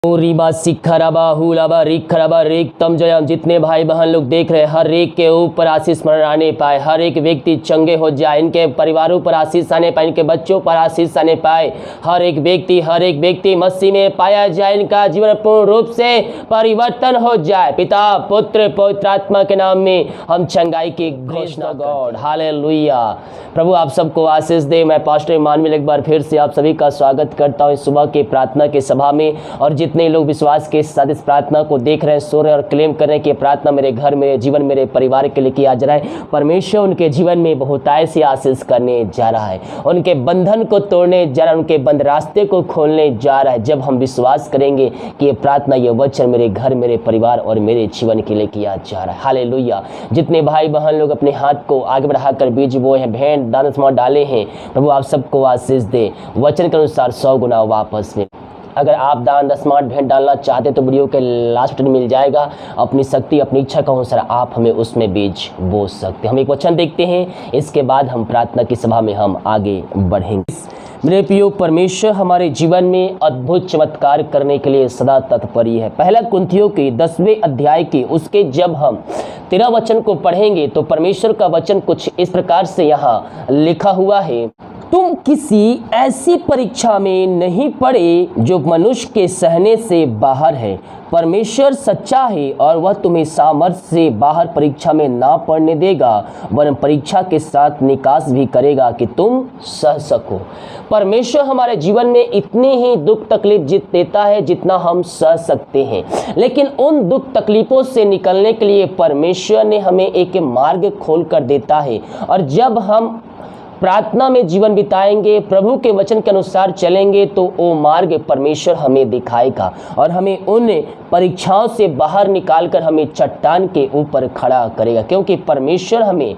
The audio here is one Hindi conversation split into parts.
रीबा सिखरबा हुलबा रिखरबा रिक्तम जयम। जितने भाई बहन लोग देख रहे हैं, हर एक के ऊपर आशीष आने पाए, हर एक व्यक्ति चंगे हो जाए, इनके परिवारों पर आशीष आने पाए, इनके बच्चों पर आशीष आने पाए, हर एक व्यक्ति मसीह में पाया जाए, इनका जीवन पूर्ण रूप से परिवर्तन हो जाए। पिता पुत्र पवित्र आत्मा के नाम में हम चंगाई की घोषणा गॉड हालेलुया। प्रभु आप सबको आशीष दे। मैं पास्टर इमानुएल एक बार फिर से आप सभी का स्वागत करता हूँ सुबह के प्रार्थना के सभा में। और जितने लोग विश्वास के साथ इस प्रार्थना को देख रहे हैं, सो रहे और क्लेम कर रहे हैं कि प्रार्थना मेरे घर, मेरे जीवन, मेरे परिवार के लिए किया जा रहा है, परमेश्वर उनके जीवन में बहुतायत से आशीष करने जा रहा है, उनके बंधन को तोड़ने जा रहा है, उनके बंद रास्ते को खोलने जा रहा है। जब हम विश्वास करेंगे कि ये प्रार्थना, ये वचन मेरे घर, मेरे परिवार और मेरे जीवन के लिए किया जा रहा है। हालेलुया। जितने भाई बहन लोग अपने हाथ को आगे बढ़ाकर बीज बोए हैं, भेंट दान समान डाले हैं, प्रभु आप सबको आशीष दे, वचन के अनुसार 100 गुना वापस में। अगर आप दान दशमांश भेंट डालना चाहते तो वीडियो के लास्ट में मिल जाएगा। अपनी शक्ति, अपनी इच्छा के अनुसार आप हमें उसमें बीज बो सकते हैं। हम एक वचन देखते हैं, इसके बाद हम प्रार्थना की सभा में हम आगे बढ़ेंगे। मेरे प्रियो, परमेश्वर हमारे जीवन में अद्भुत चमत्कार करने के लिए सदा तत्परी है। पहला कुरिन्थियों के 10वें अध्याय के उसके जब हम 13 वचन को पढ़ेंगे तो परमेश्वर का वचन कुछ इस प्रकार से यहाँ लिखा हुआ है, तुम किसी ऐसी परीक्षा में नहीं पड़े जो मनुष्य के सहने से बाहर है। परमेश्वर सच्चा है और वह तुम्हें सामर्थ्य से बाहर परीक्षा में ना पड़ने देगा, वरन परीक्षा के साथ निकास भी करेगा कि तुम सह सको। परमेश्वर हमारे जीवन में इतने ही दुख तकलीफ जीत देता है जितना हम सह सकते हैं, लेकिन उन दुख तकलीफों से निकलने के लिए परमेश्वर ने हमें एक मार्ग खोल कर देता है। और जब हम प्रार्थना में जीवन बिताएंगे, प्रभु के वचन के अनुसार चलेंगे, तो वो मार्ग परमेश्वर हमें दिखाएगा और हमें उन परीक्षाओं से बाहर निकालकर हमें चट्टान के ऊपर खड़ा करेगा, क्योंकि परमेश्वर हमें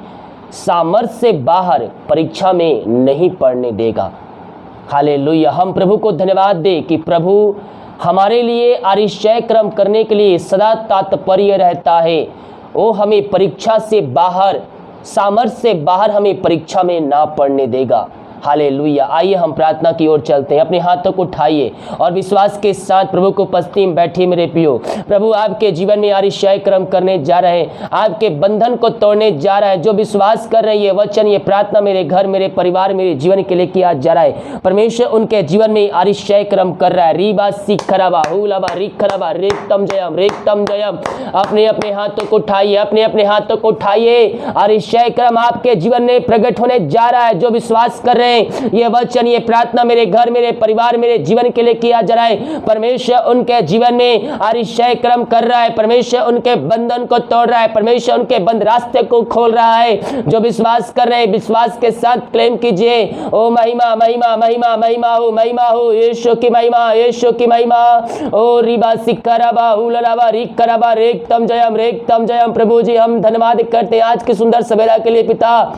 सामर्थ्य से बाहर परीक्षा में नहीं पड़ने देगा। हालेलुया। हम प्रभु को धन्यवाद दें कि प्रभु हमारे लिए आरिश्चय क्रम करने के लिए सदा तात्पर्य रहता है। वो हमें परीक्षा से बाहर, सामर्थ्य से बाहर हमें परीक्षा में ना पड़ने देगा। हालेलुया। आइए हम प्रार्थना की ओर चलते हैं। अपने हाथों को उठाइए और विश्वास के साथ प्रभु को उपस्थिति में बैठिए। मेरे प्रियो, प्रभु आपके जीवन में आरिश्चय क्रम करने जा रहे हैं, आपके बंधन को तोड़ने जा रहा है। जो विश्वास कर रहे हैं, ये वचन, ये प्रार्थना मेरे घर, मेरे परिवार, मेरे जीवन के लिए किया जा रहा है, परमेश्वर उनके जीवन में आरिश्चय क्रम कर रहा है। रीबा सिखरबा हुलबा रिखरबा रेक्तम जयम रेक्तम जयम। अपने अपने हाथों को उठाइए, अपने अपने हाथों को उठाइए। आरिश्चय क्रम आपके जीवन में प्रकट होने जा रहा है। जो विश्वास कर रहे हैं, ये वचन, ये प्रार्थना मेरे घर, मेरे परिवार, मेरे जीवन के लिए किया जा रहा है, परमेश्वर उनके जीवन में आरिश्चय क्रम कर रहा है, परमेश्वर उनके बंधन को तोड़ रहा है, परमेश्वर उनके बंद रास्ते को खोल रहा है। जो विश्वास कर रहे हैं, विश्वास के साथ क्लेम कीजिए। ओ महिमा महिमा महिमा महिमा हो यीशु की महिमा, यीशु की महिमा। ओ रिबा सिखरबा हुलबा रिखरबा रेक्तम जयम। प्रभु जी हम धन्यवाद करते हैं आज की सुंदर सवेरा के लिए। पिता,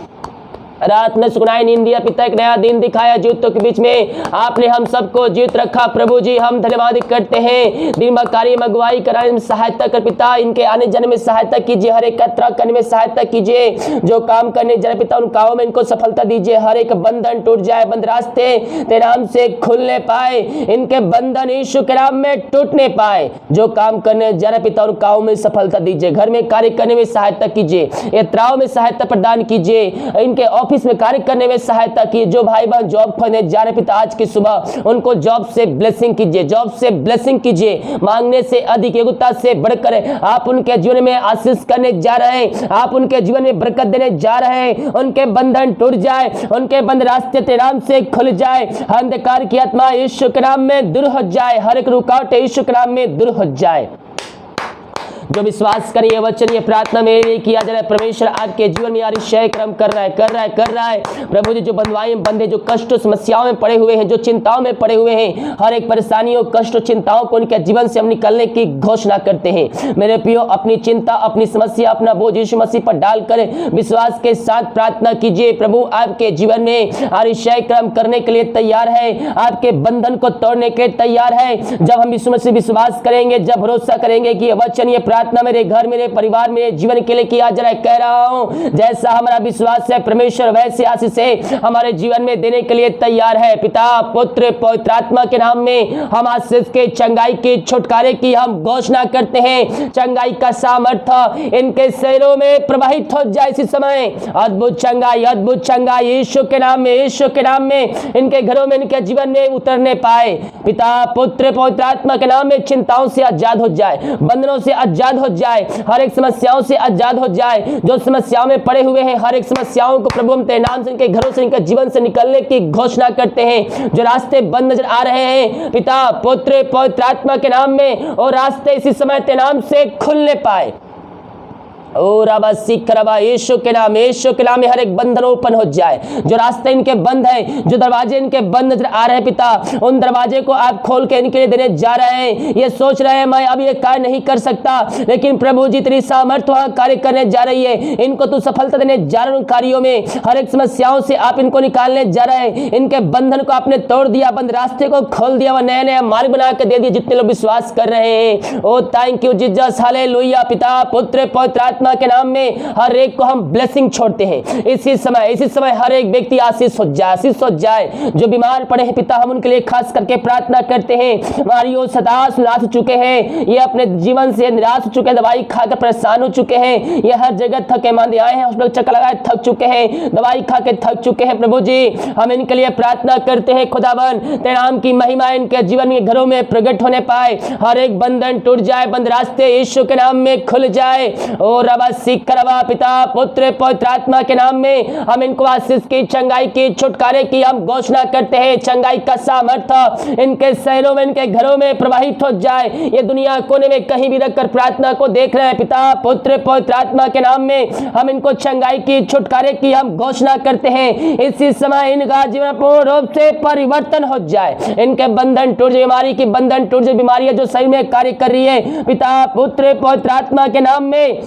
रात में सुनाई नींद दिया, पिता एक नया दिन दिखाया, जीवितों के बीच में आपने हम सबको जीवित रखा। प्रभु जी हम धन्यवाद करते हैं। दिन भर कार्य में अगुवाई कराने में सहायता कर पिता, इनके आने जाने में सहायता कीजिए, हर एक यात्रा करने में सहायता कीजिए। जो काम करने जा रहे पिता, उन कामों में इनको सफलता दीजिए। हर एक बंधन टूट जाए, बंद रास्ते तेरे नाम से खुलने पाए, इनके बंधन यीशु के नाम में टूटने पाए। जो काम करने जा रहे पिता, उन कामों में सफलता दीजिए। घर में कार्य करने में सहायता कीजिए, यात्राओं में सहायता प्रदान कीजिए, इनके ऑफिस में कार्य करने में सहायता कीजिए। जो भाई बहन जॉब करने जा रहे पिता, आज की सुबह उनको जॉब से ब्लेसिंग कीजिए, जॉब से ब्लेसिंग कीजिए। मांगने से अधिक, योग्यता से बढ़कर आप उनके जीवन में आशीष करने जा रहे हैं, आप उनके जीवन में बरकत देने जा रहे हैं। उनके बंधन टूट जाए, उनके बंद रास्ते तेरे नाम से खुल जाए, अंधकार की आत्मा यीशु के नाम में दूर हो जाए, हर एक रुकावट यीशु के नाम में दूर हो जाए। जो विश्वास करिए, वचन, ये प्रार्थना मेरे लिए किया जा रहा है, परमेश्वर आपके जीवन में आरिश्चय क्रम कर रहा है। प्रभु जी जो बंधुआई बंधे, जो कष्ट समस्याओं में पड़े हुए हैं, जो चिंताओं में पड़े हुए हैं, हर एक परेशानियों, कष्ट, चिंताओं को उनके जीवन से हम निकलने की घोषणा करते हैं। मेरे प्रियो, अपनी चिंता, अपनी समस्या, अपना बोझ यीशु मसीह पर डालकर विश्वास के साथ प्रार्थना कीजिए। प्रभु आपके जीवन में आरिश्चय क्रम करने के लिए तैयार है, आपके बंधन को तोड़ने के लिए तैयार है। जब हम यीशु मसीह विश्वास करेंगे, जब भरोसा करेंगे कि ये वचन, ये प्रार्थना मेरे घर, मेरे परिवार, मेरे जीवन के लिए किया जा रहा है। कह रहा हूं जैसा हमारा विश्वास है परमेश्वर वैसे आशीष है हमारे जीवन में देने के लिए तैयार है। पिता पुत्र पवित्र आत्मा के नाम में हम आशीष के, चंगाई के, छुटकारे की हम घोषणा करते हैं। चंगाई का सामर्थ्य इनके शरीरों में प्रवाहित हो जाए इसी समय। अद्भुत चंगाई यीशु के नाम में, यीशु के नाम में इनके घरों में, इनके जीवन में उतरने पाए। पिता पुत्र पवित्र आत्मा के नाम में चिंताओं से आजाद हो जाए, बंधनों से आजाद हो जाए, हर एक समस्याओं से आजाद हो जाए। जो समस्याओं में पड़े हुए हैं हर एक समस्याओं को प्रभु हम तेरे नाम से इनके घरों से, इनके जीवन से निकलने की घोषणा करते हैं। जो रास्ते बंद नजर आ रहे हैं पिता पुत्र पवित्र आत्मा के नाम में, और रास्ते इसी समय तेरे नाम से खुलने पाए। और यीशु के नाम, यीशु के नाम में हर एक बंधन ओपन हो जाए। जो रास्ते इनके बंद है, जो दरवाजे इनके बंद नजर आ रहे हैं पिता, उन दरवाजे को आप खोल के इनके लिए देने जा रहे हैं। ये सोच रहे हैं मैं अब ये कार्य नहीं कर सकता, लेकिन प्रभु जी तेरी सामर्थ्य वहां कार्य करने जा रही है। इनको तू सफलता देने जा रहे उन कार्यों में। हर एक समस्याओं से आप इनको निकालने जा रहे हैं। इनके बंधन को आपने तोड़ दिया, बंद रास्ते को खोल दिया, वह नया नया मार्ग बना के दे दिया जितने लोग विश्वास कर रहे हैं। ओ थैंक यू जीसस, हालेलुया। पिता पुत्र पवित्र के नाम में हर एक को हम ब्लेसिंग छोड़ते हैं इसी समय हर एक व्यक्ति आशीष हो जाए। जो बीमार पड़े हैं पिता हम उनके लिए खास करके प्रार्थना करते हैं। बीमारियों से निराश हो चुके हैं, ये अपने जीवन से निराश हो चुके हैं, दवाई खाकर परेशान हो चुके हैं, ये हर जगह थके मांदे आए हैं, हॉस्पिटल चक्कर लगाए थक चुके हैं, दवाई खा के थक चुके हैं। प्रभु जी हम इनके लिए प्रार्थना करते हैं। खुदावन तेरे नाम की महिमा इनके जीवन में, घरों में प्रकट होने पाए। हर एक बंधन टूट जाए, बंद रास्ते यीशु के नाम में खुल जाए। और पिता पुत्र पवित्र आत्मा के नाम में हम इनको आशीष की, चंगाई की, छुटकारे की हम घोषणा करते हैं। चंगाई का सामर्थ्य इनके शहरों में, इनके घरों में प्रवाहित हो जाए। ये दुनिया कोने में कहीं भी रखकर प्रार्थना को देख रहे हैं पिता पुत्र पवित्र आत्मा के नाम में हम इनको चंगाई की, छुटकारे की हम घोषणा करते हैं। इसी समय इनका जीवन पूर्ण रूप से परिवर्तन हो जाए। इनके बंधन टूट जाए, बीमारी की बंधन टूट जाए, बीमारियां जो शरीर में कार्य कर रही है पिता पुत्र पवित्र आत्मा के नाम में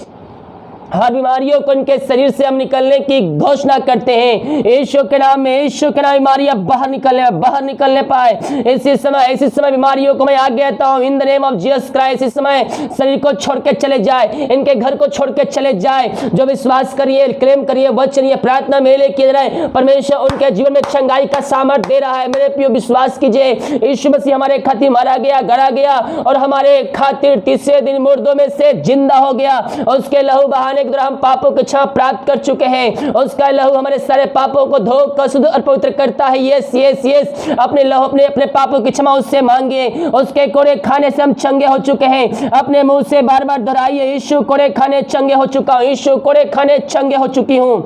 हर बीमारियों को इनके शरीर से हम निकलने की घोषणा करते हैं। यीशु के नाम में, यीशु के नाम बीमारियां बाहर निकलने पाए। इसी समय बीमारियों को मैं आज्ञा देता हूं in the name of Jesus Christ. इस समय शरीर को छोड़ के चले जाए, इनके घर को छोड़ के चले जाए। जो विश्वास करिए, क्लेम करिए, वचन प्रार्थना में ले किए जाए, परमेश्वर उनके जीवन में चंगाई का सामर्थ्य दे रहा है। मेरे प्रिय विश्वास कीजिए, यीशु मसीह हमारे खातिर मारा गया, गड़ा गया और हमारे खातिर तीसरे दिन मुर्दों में से जिंदा हो गया। उसके लहू बहाने के द्वारा हम पापों की क्षमा प्राप्त कर चुके हैं। उसका लहू हमारे सारे पापों को धोकर शुद्ध और पवित्र करता है। यस अपने लहू, अपने पापों की क्षमा उससे मांगिए। उसके कोड़े खाने से हम चंगे हो चुके हैं। अपने मुंह से बार बार दोहराइए, यीशु कोड़े खाने चंगे हो चुका हूं, यीशु कोड़े खाने चंगे हो चुकी हूं।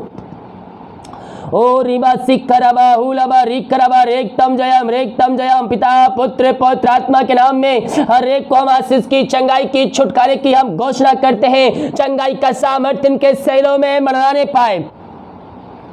ओ रिबा सिखरबा हुलबा रिखरबा रेक्तम जयम पिता पुत्र पवित्र आत्मा के नाम में हर एक को हम आशीष की, चंगाई की, छुटकारे की हम घोषणा करते हैं। चंगाई का सामर्थ्य इनके शरीरों में मनाने पाए,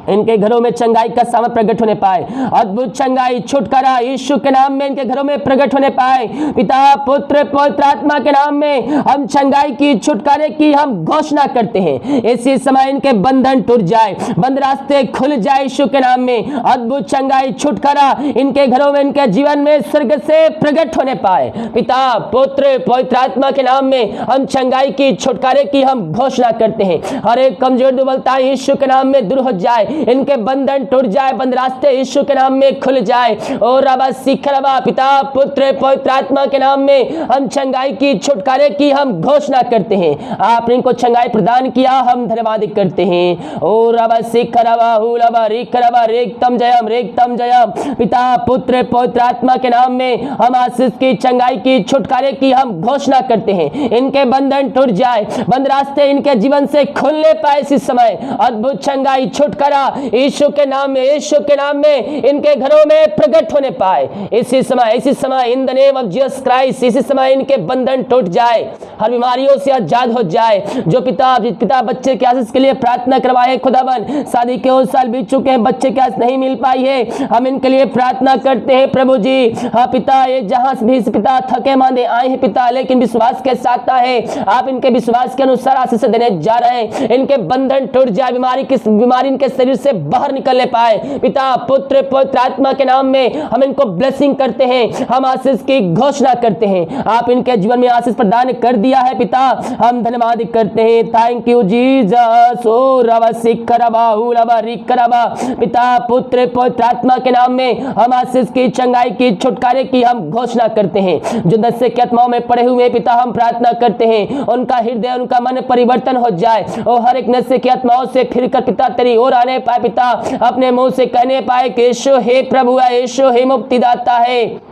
इनके घरों में चंगाई का सामर्थ्य प्रकट होने पाए। अद्भुत चंगाई, छुटकारा यीशु के नाम में इनके घरों में प्रकट होने पाए। पिता पुत्र पवित्र आत्मा के नाम में हम चंगाई की, छुटकारे की हम घोषणा करते हैं। इसी समय इनके बंधन टूट जाए, बंद रास्ते खुल जाए यीशु के नाम में। अद्भुत चंगाई, छुटकारा इनके घरों में, इनके जीवन में स्वर्ग से प्रकट होने पाए। पिता पुत्र पवित्र आत्मा के नाम में हम चंगाई की, छुटकारे की हम घोषणा करते हैं। हर एक कमजोर दुर्बलता यीशु के नाम में दूर हो जाए, इनके बंधन टूट जाए, बंद रास्ते यीशु के नाम में खुल जाए। और रबा सिखरबा पिता पुत्र पवित्र आत्मा के नाम में हम चंगाई की, छुटकारे की हम घोषणा करते हैं। आपने इनको चंगाई प्रदान किया, हम धन्यवाद करते हैं। और रबा सिखरबा हुलबा रिखरबा रेक्तम जयम पिता पुत्र पवित्र आत्मा के नाम में हम आशीष की, चंगाई की, छुटकारे की हम घोषणा करते हैं। इनके बंधन टूट जाए, बंद रास्ते इनके जीवन से खुलने पाए इस समय। अद्भुत चंगाई, छुटकारा यीशु के नाम में, यीशु के नाम में इनके घरों में प्रकट होने पाए। इसी समय in the name of Jesus Christ, इसी समय इनके बंधन टूट जाए, हर बीमारियों से आजाद हो जाए। जो पिता बच्चे के आशीष के लिए प्रार्थना करवाए, खुदावन शादी के 2 साल बीत चुके हैं, बच्चे के आशीष नहीं मिल पाई है, हम इनके लिए प्रार्थना करते हैं प्रभु जी। हाँ पिता, ये जहां भी पिता थके मांदे आए हैं पिता, लेकिन विश्वास के साथ है, आप इनके विश्वास के अनुसार आशीष देने जा रहे हैं। इनके बंधन टूट जाए, बीमारी इनके शरीर शरीर से बाहर निकलने पाए। पिता, पुत्र, पवित्र आत्मा के नाम में हम इनको ब्लेसिंग करते हैं, हम आशीष की घोषणा करते हैं। आप इनके जीवन में आशीष प्रदान कर दिया है पिता, हम धन्यवाद करते हैं। Thank you Jesus. ओ रबा सिखरबा हुलबा रिकरबा। पिता, पुत्र, पवित्र आत्मा के नाम में हम आशीष की, चंगाई की, छुटकारे की हम घोषणा करते हैं। जो नशे की आत्माओं में पड़े हुए पिता, हम प्रार्थना करते हैं उनका हृदय, उनका मन परिवर्तन हो जाए और हर एक नशे की आत्माओं से फिरकर पिता तेरी ओर आने पाए। पिता, अपने मुंह से कहने पाए कि यीशु हे प्रभु है, यीशु हे मुक्तिदाता है।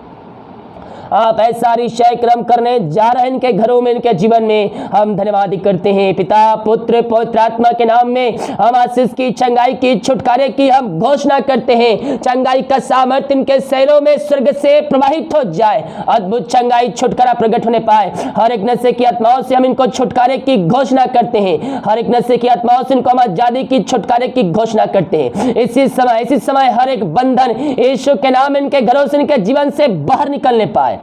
आप ऐसा निश्चय क्रम करने जा रहे हैं इनके घरों में, इनके जीवन में। हम धन्यवाद करते हैं पिता, पुत्र, पवित्र आत्मा के नाम में हम आशीष की, चंगाई की, छुटकारे की हम घोषणा करते हैं। चंगाई का सामर्थ्य इनके शरीरों में स्वर्ग से प्रवाहित हो जाए, अद्भुत चंगाई, छुटकारा प्रकट होने पाए। हर एक नशे की आत्माओं से हम इनको छुटकारे की घोषणा करते हैं। हर एक नशे की आत्माओं से इनको हम आजादी की, छुटकारे की घोषणा करते हैं। इसी समय हर एक बंधन यीशु के नाम में इनके घरों से, इनके जीवन से बाहर निकलने पाए।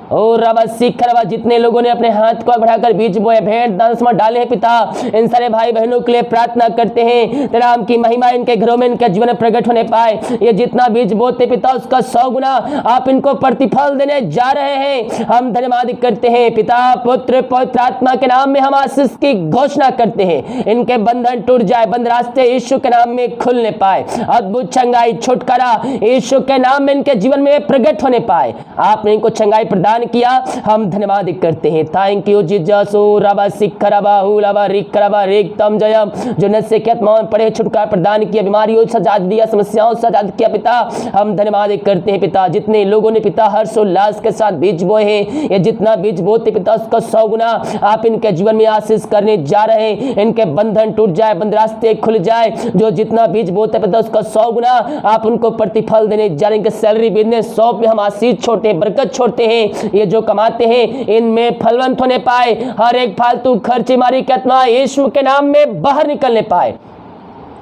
और रबा सिखरबा, जितने लोगों ने अपने हाथ को बढ़ाकर बीज बोए, भेंट दान डाले हैं पिता, इन सारे भाई बहनों के लिए प्रार्थना करते हैं तेरा नाम की महिमा इनके घरों में, इनके जीवन में प्रकट होने पाए। ये जितना बीज बोते पिता, उसका 100 गुना आप इनको प्रतिफल देने जा रहे हैं। हम धन्यवाद करते हैं पिता, पुत्र, पवित्र आत्मा के नाम में हम आशीष की घोषणा करते हैं। इनके बंधन टूट जाए, बंद रास्ते यीशु के नाम में खुलने पाए। अद्भुत चंगाई, छुटकारा यीशु के नाम में इनके जीवन में प्रकट होने पाए। आपने इनको चंगाई प्रदान किया, हम धन्यवाद करते हैं। Thank you Jesus. रबा सिखरबा हुलबा रिकरबा रिकतम जयम। जो नशे की आत्माओं में पड़े, छुटकारा प्रदान किया, बीमारियों से आजाद दिया, समस्याओं से आजाद किया पिता, हम धन्यवाद करते हैं पिता। जितने लोगों ने पिता हर्षोल्लास के साथ बीज बोए हैं, ये जितना बीज बोते पिता, उसका 100 गुना आप इनके जीवन में आशीष करने जा रहे हैं। इनके बंधन टूट जाए, बंद रास्ते खुल जाए। जो जितना बीज बोते पिता, उसका 100 गुना आप उनको प्रतिफल देने जा रहे हैं। सैलरी, बिजनेस, शॉप में हम आशीष छोड़ते हैं, बरकत छोड़ते हैं। ये जो कमाते हैं इनमें फलवंत होने पाए। हर एक फालतू खर्चीमारी की आत्मा यीशु के नाम में बाहर निकलने पाए।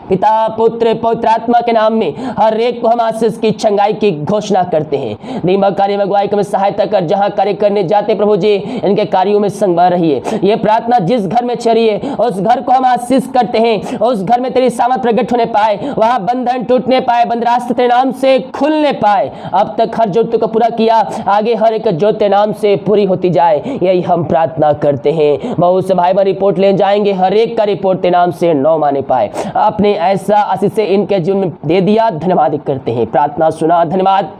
पिता, पुत्र, पवित्र आत्मा के नाम में हर एक को हम आशीष की, चंगाई की घोषणा करते हैं। दीमक कार्य में अगुवाई में सहायता कर, जहां कार्य करने जाते प्रभु जी, इनके कार्यों में संग बना रहिए। ये प्रार्थना जिस घर में चलिए, उस घर को हम आशीष करते हैं। उस घर में तेरी सामर्थ प्रकट होने पाए, वहां बंधन टूटने पाए, बंद रास्ते तेरे नाम से खुलने पाए। अब तक हर जरूरत को पूरा किया, आगे हर एक जरूरत तेरे नाम से पूरी होती जाए, यही हम प्रार्थना करते हैं। बहुत से भाई बहन रिपोर्ट ले जाएंगे, हर एक का रिपोर्ट तेरे नाम से नौ माने पाए। अपने ऐसा आशीष से इनके जीवन में दे दिया, धन्यवाद करते हैं। प्रार्थना सुना, धन्यवाद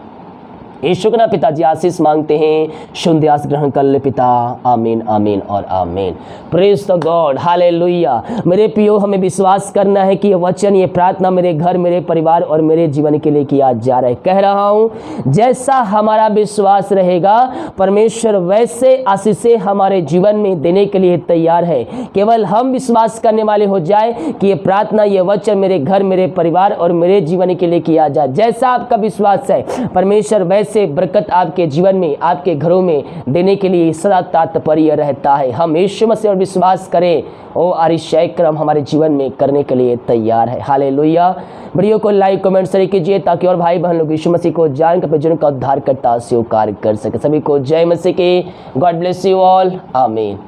यीशु के नाम पिताजी आशीष मांगते हैं, शुद्ध आशीष ग्रहण कर ले पिता। आमीन, आमीन और आमीन। Praise the God, hallelujah. मेरे प्रियो, हमें विश्वास करना है कि ये वचन, ये प्रार्थना मेरे घर, मेरे परिवार और मेरे जीवन के लिए किया जा रहा है। कह रहा हूँ, जैसा हमारा विश्वास रहेगा, परमेश्वर वैसे आशीषें हमारे जीवन में देने के लिए तैयार है। केवल हम विश्वास करने वाले हो जाए कि ये प्रार्थना, ये वचन मेरे घर, मेरे परिवार और मेरे जीवन के लिए किया जाए। जैसा आपका विश्वास है, परमेश्वर वैसे बरकत आपके जीवन में, आपके घरों में देने के लिए सदा तात्पर्य रहता है। हम यीशु मसीह पर विश्वास करें, ओ अतिशय क्रम हमारे जीवन में करने के लिए तैयार है। हालेलुया। वीडियो को लाइक, कमेंट शेयर कीजिए ताकि और भाई बहन लोग यीशु मसीह को जानकर अपने जीवन का उद्धार करता स्वीकार कर सके। सभी को जय मसीह की। God bless you all. आमीन।